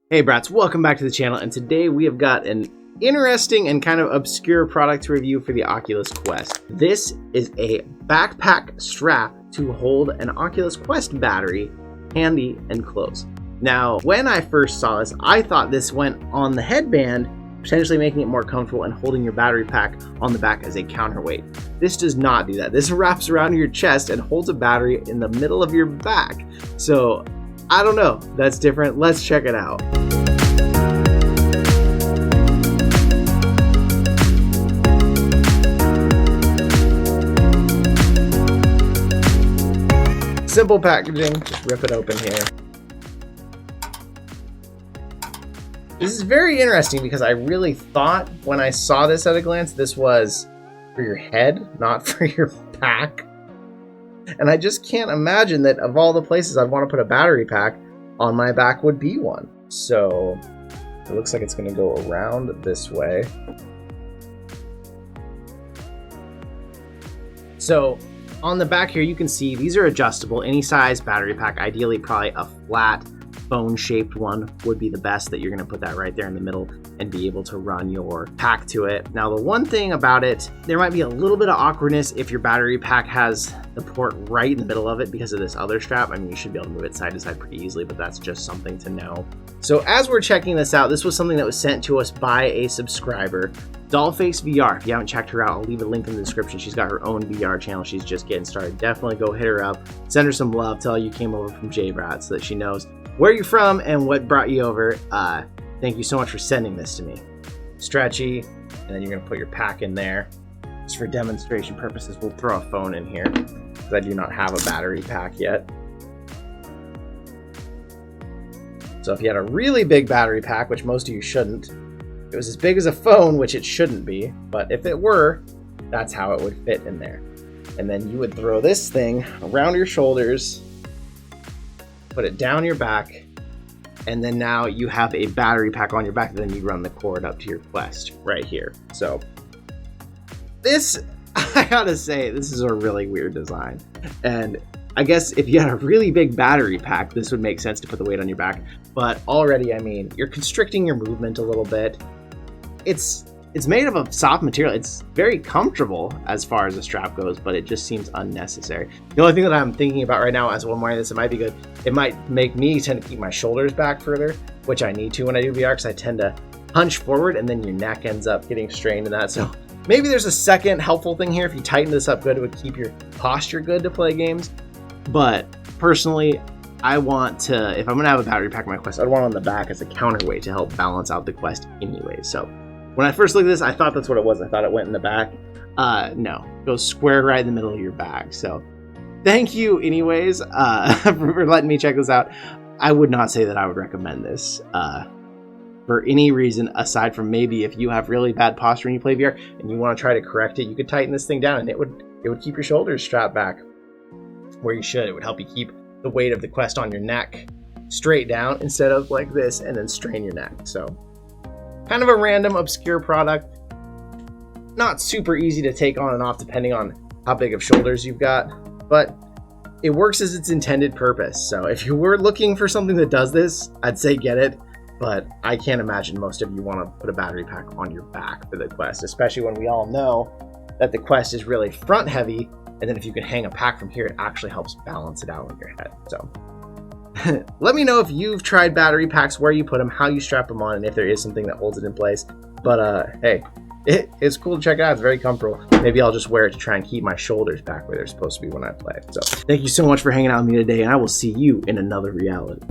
Hey brats, welcome back to the channel, and today we have got an interesting and kind of obscure product to review for the Oculus Quest. This is a backpack strap to hold an Oculus Quest battery handy and close. Now, when I first saw this, I thought this went on the headband, potentially making it more comfortable and holding your battery pack on the back as a counterweight. This does not do that. This wraps around your chest and holds a battery in the middle of your back. So, I don't know, that's different. Let's check it out. Simple packaging, just rip it open here. This is very interesting because I really thought when I saw this at a glance, this was for your head, not for your back. And I just can't imagine that of all the places I'd want to put a battery pack on my back would be one. So it looks like it's going to go around this way. So on the back here, you can see these are adjustable, any size battery pack. Ideally, probably a flat phone-shaped one would be the best, that you're going to put that right there in the middle and be able to run your pack to it. Now, the one thing about it, there might be a little bit of awkwardness if your battery pack has the port right in the middle of it because of this other strap. I mean, you should be able to move it side to side pretty easily, but that's just something to know. So as we're checking this out, this was something that was sent to us by a subscriber, Dollface VR. If you haven't checked her out, I'll leave a link in the description. She's got her own VR channel. She's just getting started. Definitely go hit her up, send her some love, tell her you came over from JayBratt so that she knows where you're from and what brought you over. Thank you so much for sending this to me. Stretchy, and then you're gonna put your pack in there. Just for demonstration purposes, we'll throw a phone in here because I do not have a battery pack yet. So if you had a really big battery pack, which most of you shouldn't, if it was as big as a phone, which it shouldn't be, but if it were, that's how it would fit in there. And then you would throw this thing around your shoulders, put it down your back, and then now you have a battery pack on your back, and then you run the cord up to your Quest right here. So this, I gotta say, this is a really weird design. And I guess if you had a really big battery pack, this would make sense to put the weight on your back. But already, I mean, you're constricting your movement a little bit. It's made of a soft material. It's very comfortable as far as the strap goes, but it just seems unnecessary. The only thing that I'm thinking about right now as I'm wearing this, it might be good. It might make me tend to keep my shoulders back further, which I need to when I do VR because I tend to hunch forward and then your neck ends up getting strained in that. So maybe there's a second helpful thing here. If you tighten this up good, it would keep your posture good to play games. But personally, I want to, if I'm going to have a battery pack in my Quest, I'd want it on the back as a counterweight to help balance out the Quest anyway. So when I first looked at this, I thought that's what it was. I thought it went in the back. No, it goes square right in the middle of your bag. So thank you anyways for letting me check this out. I would not say that I would recommend this for any reason aside from maybe if you have really bad posture when you play VR and you want to try to correct it, you could tighten this thing down and it would keep your shoulders strapped back where you should. It would help you keep the weight of the Quest on your neck straight down instead of like this and then strain your neck. So kind of a random, obscure product. Not super easy to take on and off depending on how big of shoulders you've got, but it works as its intended purpose. So if you were looking for something that does this, I'd say get it, but I can't imagine most of you want to put a battery pack on your back for the Quest, especially when we all know that the Quest is really front heavy, and then if you can hang a pack from here, it actually helps balance it out on your head. So let me know if you've tried battery packs, where you put them, how you strap them on, and if there is something that holds it in place. But hey, it's cool to check it out. It's very comfortable. Maybe I'll just wear it to try and keep my shoulders back where they're supposed to be when I play. So thank you so much for hanging out with me today, and I will see you in another reality.